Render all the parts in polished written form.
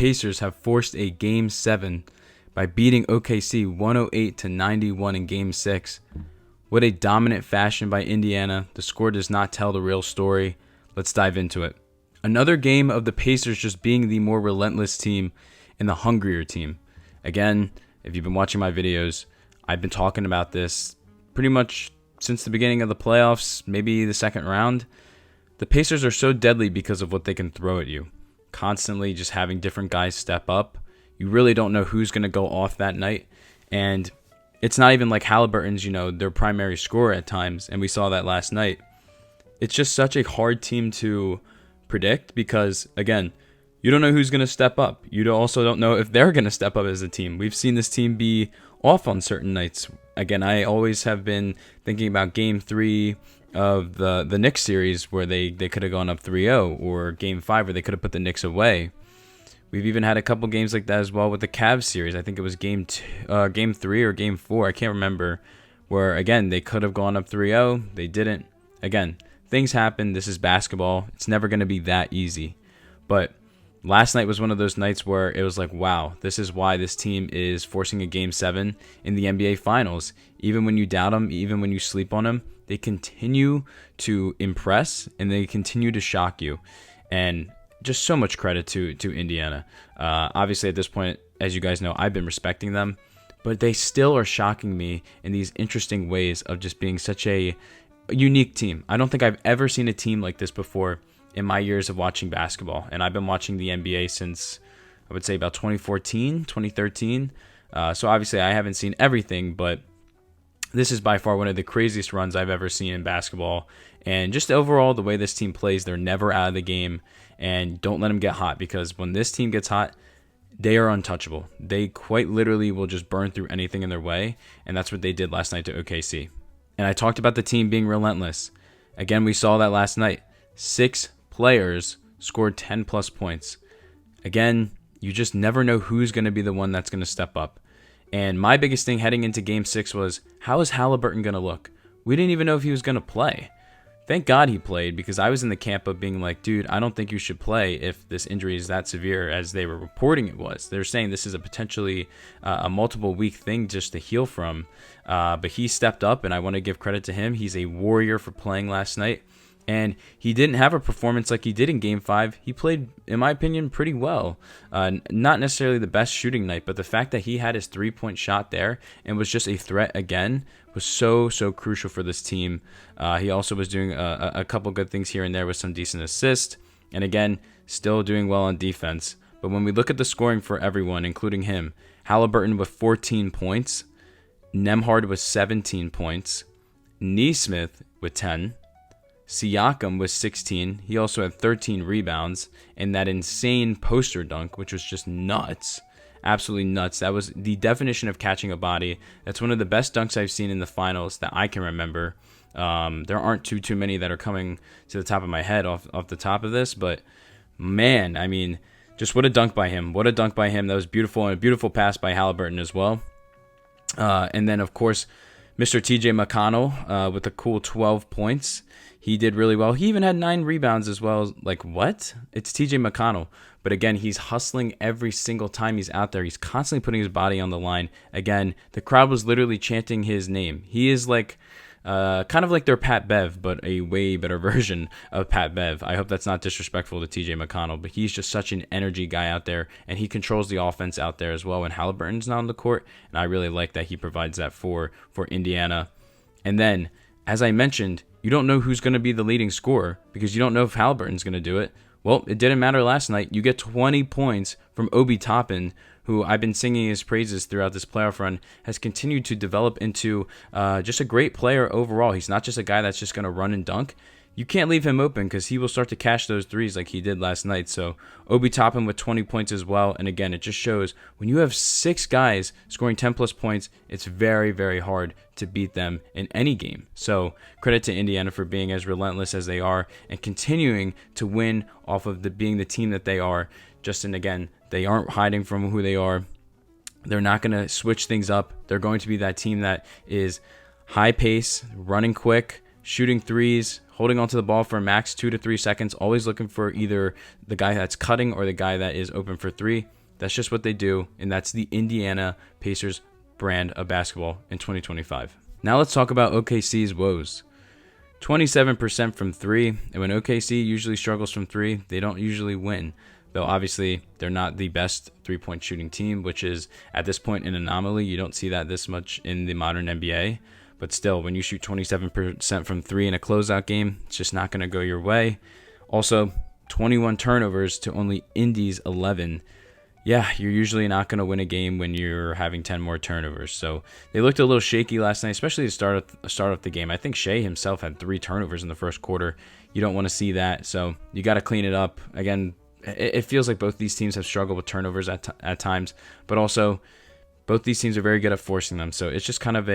Pacers have forced a Game 7 by beating OKC 108-91 in Game 6. What a dominant fashion by Indiana. The score does not tell the real story. Let's dive into it. Another game of the Pacers just being the more relentless team and the hungrier team. Again, if you've been watching my videos, I've been talking about this pretty much since the beginning of the playoffs, maybe the second round. The Pacers are so deadly because of what they can throw at you. Constantly just having different guys step up. You really don't know who's going to go off that night. And it's not even like Haliburton's, their primary scorer at times, and we saw that last night. It's just such a hard team to predict because, again, you don't know who's going to step up. You also don't know if they're going to step up as a team. We've seen this team be off on certain nights. Again, I always have been thinking about Game 3 of the Knicks series where they could have gone up 3-0, or Game 5 where they could have put the Knicks away. We've even had a couple games like that as well with the Cavs series. I think it was Game 3 or Game 4. I can't remember. Where, again, they could have gone up 3-0. They didn't. Again, things happen. This is basketball. It's never going to be that easy. But last night was one of those nights where it was like, wow, this is why this team is forcing a Game 7 in the NBA Finals. Even when you doubt them, even when you sleep on them, they continue to impress and they continue to shock you. And just so much credit to Indiana. Obviously, at this point, as you guys know, I've been respecting them, but they still are shocking me in these interesting ways of just being such a unique team. I don't think I've ever seen a team like this before in my years of watching basketball, and I've been watching the NBA since, I would say, about 2014, 2013. So obviously, I haven't seen everything, but this is by far one of the craziest runs I've ever seen in basketball. And just overall, the way this team plays, they're never out of the game. And don't let them get hot, because when this team gets hot, they are untouchable. They quite literally will just burn through anything in their way. And that's what they did last night to OKC. And I talked about the team being relentless. Again, we saw that last night. 6 players scored 10-plus points. Again, you just never know who's going to be the one that's going to step up. And my biggest thing heading into Game 6 was, how is Haliburton going to look? We didn't even know if he was going to play. Thank God he played, because I was in the camp of being like, dude, I don't think you should play if this injury is that severe as they were reporting it was. They're saying this is a potentially a multiple week thing just to heal from. But he stepped up, and I want to give credit to him. He's a warrior for playing last night. And he didn't have a performance like he did in Game 5. He played, in my opinion, pretty well. Not necessarily the best shooting night, but the fact that he had his three-point shot there and was just a threat again was so crucial for this team. He also was doing a couple good things here and there with some decent assists. And again, still doing well on defense. But when we look at the scoring for everyone, including him, Haliburton with 14 points, Nembhard with 17 points, Nesmith with 10, Siakam was 16. He also had 13 rebounds and that insane poster dunk, which was just nuts. Absolutely nuts. That was the definition of catching a body. That's one of the best dunks I've seen in the finals that I can remember. There aren't too many that are coming to the top of my head off the top of this, but man, I mean, just what a dunk by him. What a dunk by him. That was beautiful, and a beautiful pass by Haliburton as well. And then, of course, Mr. TJ McConnell with a cool 12 points. He did really well. He even had 9 rebounds as well. Like, what? It's TJ McConnell. But again, he's hustling every single time he's out there. He's constantly putting his body on the line. Again, the crowd was literally chanting his name. He is like kind of like their Pat Bev, but a way better version of Pat Bev. I hope that's not disrespectful to TJ McConnell, but he's just such an energy guy out there, and he controls the offense out there as well when Haliburton's not on the court, and I really like that he provides that for Indiana. And then, as I mentioned, you don't know who's going to be the leading scorer because you don't know if Haliburton's going to do it. Well, it didn't matter last night. You get 20 points from Obi Toppin, who I've been singing his praises throughout this playoff run, has continued to develop into just a great player overall. He's not just a guy that's just going to run and dunk. You can't leave him open because he will start to cash those threes like he did last night. So Obi Toppin with 20 points as well. And again, it just shows when you have 6 guys scoring 10-plus points, it's very, very hard to beat them in any game. So credit to Indiana for being as relentless as they are and continuing to win off of being the team that they are. And again, they aren't hiding from who they are. They're not going to switch things up. They're going to be that team that is high pace, running quick, shooting threes, holding onto the ball for a max 2 to 3 seconds, always looking for either the guy that's cutting or the guy that is open for three. That's just what they do, and that's the Indiana Pacers brand of basketball in 2025. Now let's talk about OKC's woes. 27% from three, and when OKC usually struggles from three, they don't usually win. Though obviously they're not the best three-point shooting team, which is at this point an anomaly. You don't see that this much in the modern NBA. But still, when you shoot 27% from three in a closeout game, it's just not going to go your way. Also, 21 turnovers to only Indy's 11. Yeah, you're usually not going to win a game when you're having 10 more turnovers. So they looked a little shaky last night, especially to start off the game. I think Shai himself had 3 turnovers in the first quarter. You don't want to see that, so you got to clean it up. Again, it feels like both these teams have struggled with turnovers at times, but also both these teams are very good at forcing them. So it's just kind of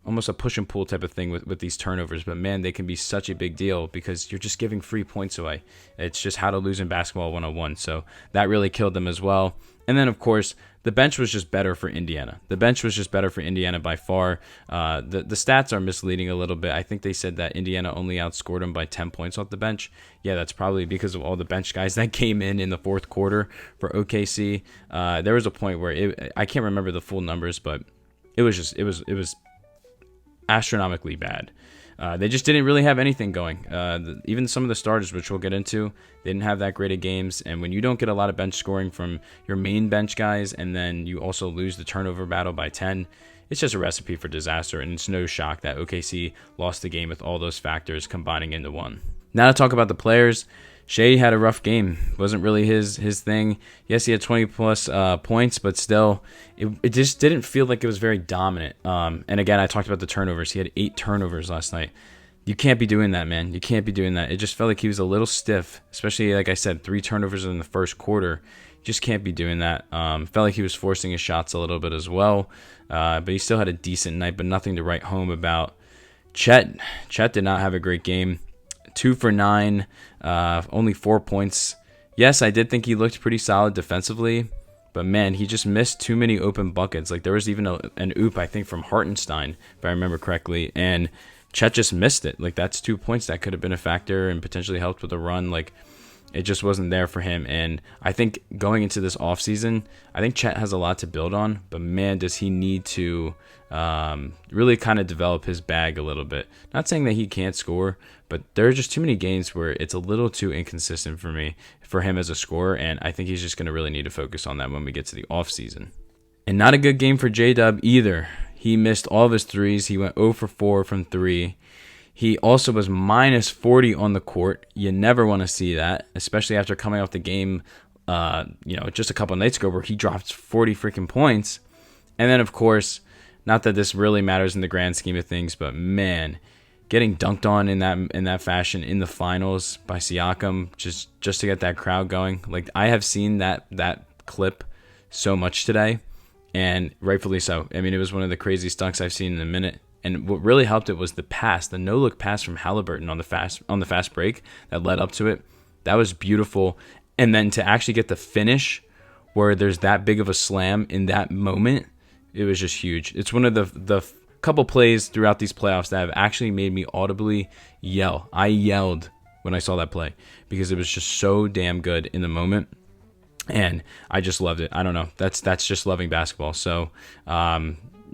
almost a push and pull type of thing with these turnovers. But man, they can be such a big deal because you're just giving free points away. It's just how to lose in basketball 101. So that really killed them as well. And then, of course, the bench was just better for Indiana. The bench was just better for Indiana by far. The stats are misleading a little bit. I think they said that Indiana only outscored them by 10 points off the bench. Yeah, that's probably because of all the bench guys that came in the fourth quarter for OKC. There was a point where I can't remember the full numbers, but it was astronomically bad. They just didn't really have anything going. Even some of the starters, which we'll get into, they didn't have that great of games. And when you don't get a lot of bench scoring from your main bench guys, and then you also lose the turnover battle by 10, it's just a recipe for disaster. And it's no shock that OKC lost the game with all those factors combining into one. Now to talk about the players. Shai had a rough game. Wasn't really his thing. Yes, he had 20-plus points, but still, it just didn't feel like it was very dominant. And again, I talked about the turnovers. He had 8 turnovers last night. You can't be doing that, man. You can't be doing that. It just felt like he was a little stiff, especially, like I said, 3 turnovers in the first quarter. You just can't be doing that. Felt like he was forcing his shots a little bit as well. But he still had a decent night, but nothing to write home about. Chet did not have a great game. 2 for 9, only 4 points. Yes, I did think he looked pretty solid defensively, but man, he just missed too many open buckets. Like there was even an oop, I think, from Hartenstein, if I remember correctly, and Chet just missed it. Like that's 2 points that could have been a factor and potentially helped with a run. Like it just wasn't there for him. And I think going into this offseason, I think Chet has a lot to build on, but man, does he need to really kind of develop his bag a little bit. Not saying that he can't score, but there are just too many games where it's a little too inconsistent for him as a scorer, and I think he's just going to really need to focus on that when we get to the offseason. And not a good game for J-Dub either. He missed all of his threes. He went 0 for 4 from 3. He also was minus 40 on the court. You never want to see that, especially after coming off the game just a couple nights ago where he dropped 40 freaking points. And then, of course, not that this really matters in the grand scheme of things, but man, getting dunked on in that fashion in the finals by Siakam just to get that crowd going. Like I have seen that clip so much today, and rightfully so. I mean, it was one of the craziest dunks I've seen in a minute. And what really helped it was the no-look pass from Haliburton on the fast break that led up to it. That was beautiful. And then to actually get the finish where there's that big of a slam in that moment, it was just huge. It's one of the couple plays throughout these playoffs that have actually made me audibly yell. I yelled when I saw that play because it was just so damn good in the moment. And I just loved it. I don't know. That's just loving basketball. So,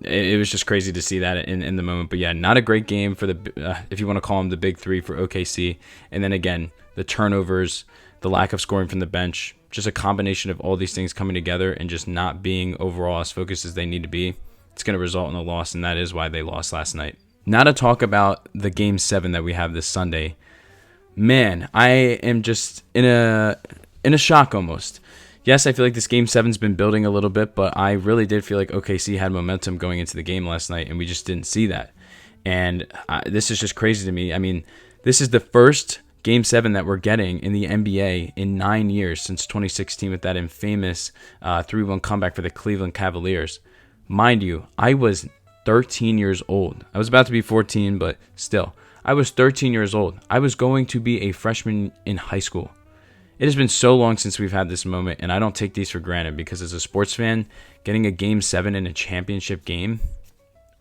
it was just crazy to see that in the moment. But yeah, not a great game for if you want to call them the big three for OKC. And then again, the turnovers, the lack of scoring from the bench, just a combination of all these things coming together and just not being overall as focused as they need to be. It's going to result in a loss, and that is why they lost last night. Now to talk about the Game 7 that we have this Sunday. Man, I am just in a shock almost. Yes, I feel like this Game 7's been building a little bit, but I really did feel like OKC had momentum going into the game last night, and we just didn't see that. And this is just crazy to me. I mean, this is the first Game 7 that we're getting in the NBA in 9 years since 2016 with that infamous 3-1 comeback for the Cleveland Cavaliers. Mind you, I was 13 years old. I was about to be 14, but still. I was 13 years old. I was going to be a freshman in high school. It has been so long since we've had this moment, and I don't take these for granted because as a sports fan, getting a Game 7 in a championship game,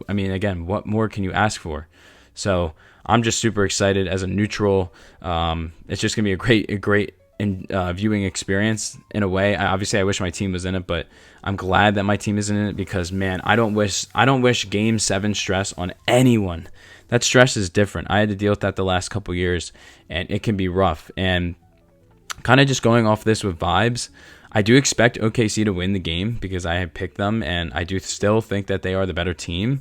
I mean, again, what more can you ask for? So I'm just super excited as a neutral. It's just gonna be a great viewing experience in a way. Obviously, I wish my team was in it, but I'm glad that my team isn't in it because, man, I don't wish Game 7 stress on anyone. That stress is different. I had to deal with that the last couple years, and it can be rough. And kind of just going off this with vibes, I do expect OKC to win the game because I have picked them, and I do still think that they are the better team.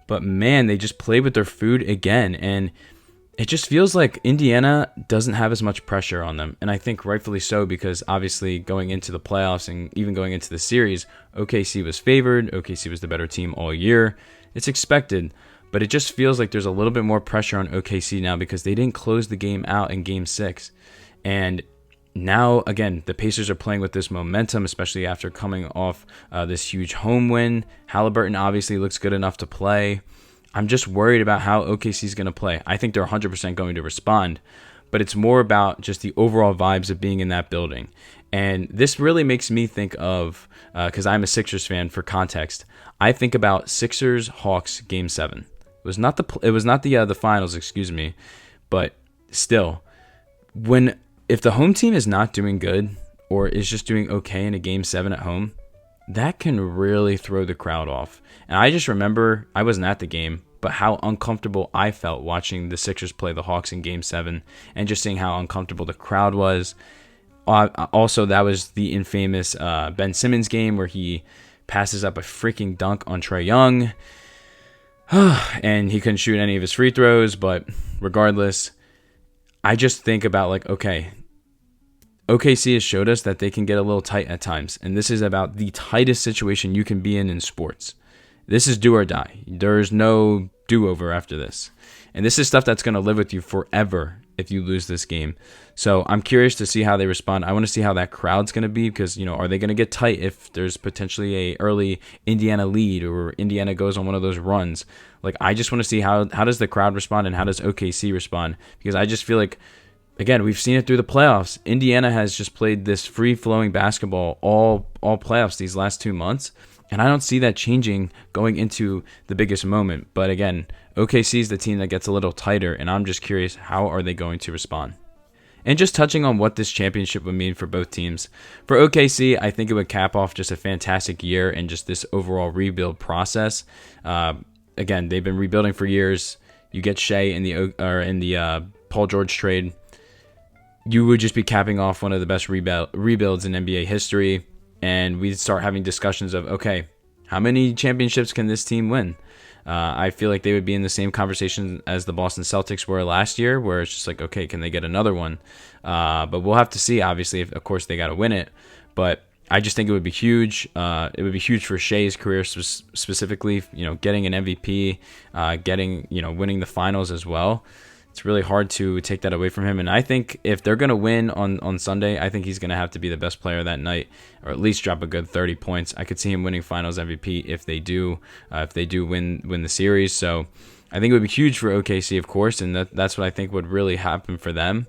But man, they just played with their food again, and it just feels like Indiana doesn't have as much pressure on them. And I think rightfully so, because obviously going into the playoffs and even going into the series, OKC was favored. OKC was the better team all year. It's expected, but it just feels like there's a little bit more pressure on OKC now because they didn't close the game out in Game 6. And now, again, the Pacers are playing with this momentum, especially after coming off this huge home win. Haliburton obviously looks good enough to play. I'm just worried about how OKC is going to play. I think they're 100% going to respond, but it's more about just the overall vibes of being in that building. And this really makes me think of, because I'm a Sixers fan for context, I think about Sixers-Hawks Game 7. It was not the finals, excuse me, but still, if the home team is not doing good or is just doing okay in a Game 7 at home, that can really throw the crowd off. And I just remember, I wasn't at the game, but how uncomfortable I felt watching the Sixers play the Hawks in Game 7 and just seeing how uncomfortable the crowd was. Also, that was the infamous Ben Simmons game where he passes up a freaking dunk on Trae Young. And he couldn't shoot any of his free throws, but regardless, I just think about like, okay, OKC has showed us that they can get a little tight at times, and this is about the tightest situation you can be in sports. This is do or die. There's no do-over after this. And this is stuff that's going to live with you forever if you lose this game. So I'm curious to see how they respond. I want to see how that crowd's going to be because, are they going to get tight if there's potentially a early Indiana lead or Indiana goes on one of those runs? Like, I just want to see how does the crowd respond and how does OKC respond? Because I just feel like, again, we've seen it through the playoffs. Indiana has just played this free-flowing basketball all playoffs these last 2 months, and I don't see that changing going into the biggest moment. But again, OKC is the team that gets a little tighter, and I'm just curious, how are they going to respond? And just touching on what this championship would mean for both teams. For OKC, I think it would cap off just a fantastic year and just this overall rebuild process. Again, they've been rebuilding for years. You get Shai in the Paul George trade. You would just be capping off one of the best rebuilds in NBA history, and we'd start having discussions of, okay, how many championships can this team win? I feel like they would be in the same conversation as the Boston Celtics were last year, where it's just like, okay, can they get another one? But we'll have to see, obviously, if, of course, they got to win it. But I just think it would be huge. It would be huge for Shai's career specifically, getting an MVP, winning the finals as well. It's really hard to take that away from him. And I think if they're going to win on Sunday, I think he's going to have to be the best player that night, or at least drop a good 30 points. I could see him winning finals MVP if they do win the series. So I think it would be huge for OKC, of course, and that's what I think would really happen for them.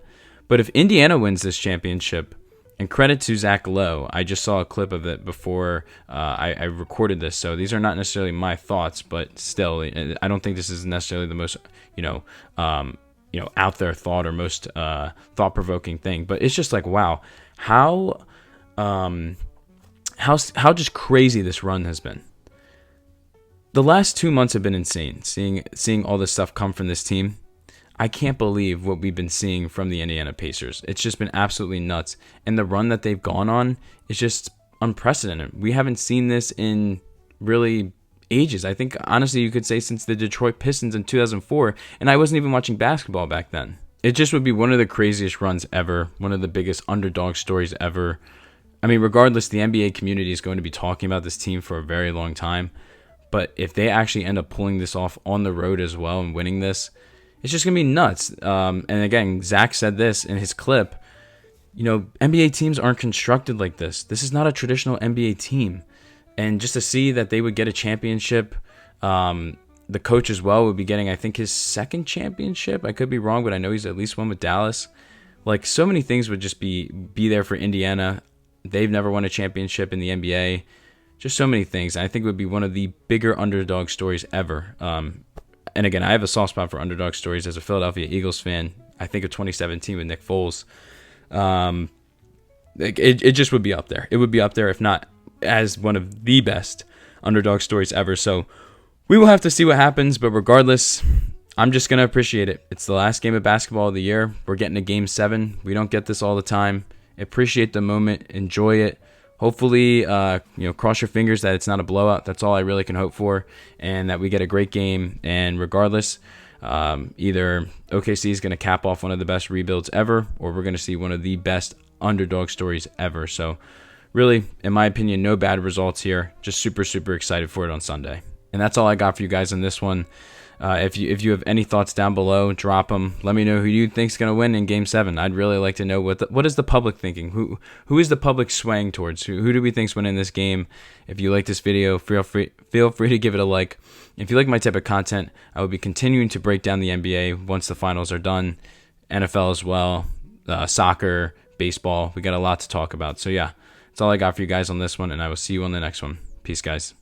But if Indiana wins this championship, and credit to Zach Lowe, I just saw a clip of it before I recorded this, so these are not necessarily my thoughts, but still, I don't think this is necessarily the most, out there thought or most thought-provoking thing. But it's just like, wow, how just crazy this run has been. The last 2 months have been insane. Seeing all this stuff come from this team, I can't believe what we've been seeing from the Indiana Pacers. It's just been absolutely nuts. And the run that they've gone on is just unprecedented. We haven't seen this in really ages. I think, honestly, you could say since the Detroit Pistons in 2004, and I wasn't even watching basketball back then. It just would be one of the craziest runs ever, one of the biggest underdog stories ever. I mean, regardless, the NBA community is going to be talking about this team for a very long time. But if they actually end up pulling this off on the road as well and winning this, it's just going to be nuts. And again, Zach said this in his clip. NBA teams aren't constructed like this. This is not a traditional NBA team. And just to see that they would get a championship, the coach as well would be getting, I think, his second championship. I could be wrong, but I know he's at least won with Dallas. Like, so many things would just be there for Indiana. They've never won a championship in the NBA. Just so many things. I think it would be one of the bigger underdog stories ever. And again, I have a soft spot for underdog stories as a Philadelphia Eagles fan. I think of 2017 with Nick Foles. It just would be up there. It would be up there, if not as one of the best underdog stories ever. So we will have to see what happens. But regardless, I'm just going to appreciate it. It's the last game of basketball of the year. We're getting to Game 7. We don't get this all the time. Appreciate the moment. Enjoy it. Hopefully, cross your fingers that it's not a blowout. That's all I really can hope for. And that we get a great game. And regardless, either OKC is going to cap off one of the best rebuilds ever, or we're going to see one of the best underdog stories ever. So really, in my opinion, no bad results here. Just super, super excited for it on Sunday. And that's all I got for you guys on this one. If you have any thoughts down below, drop them. Let me know who you think's going to win in Game 7. I'd really like to know what is the public thinking. Who is the public swaying towards? Who do we think's winning this game? If you like this video, feel free to give it a like. If you like my type of content, I will be continuing to break down the NBA once the finals are done. NFL as well, soccer, baseball. We got a lot to talk about. So yeah, that's all I got for you guys on this one, and I will see you on the next one. Peace, guys.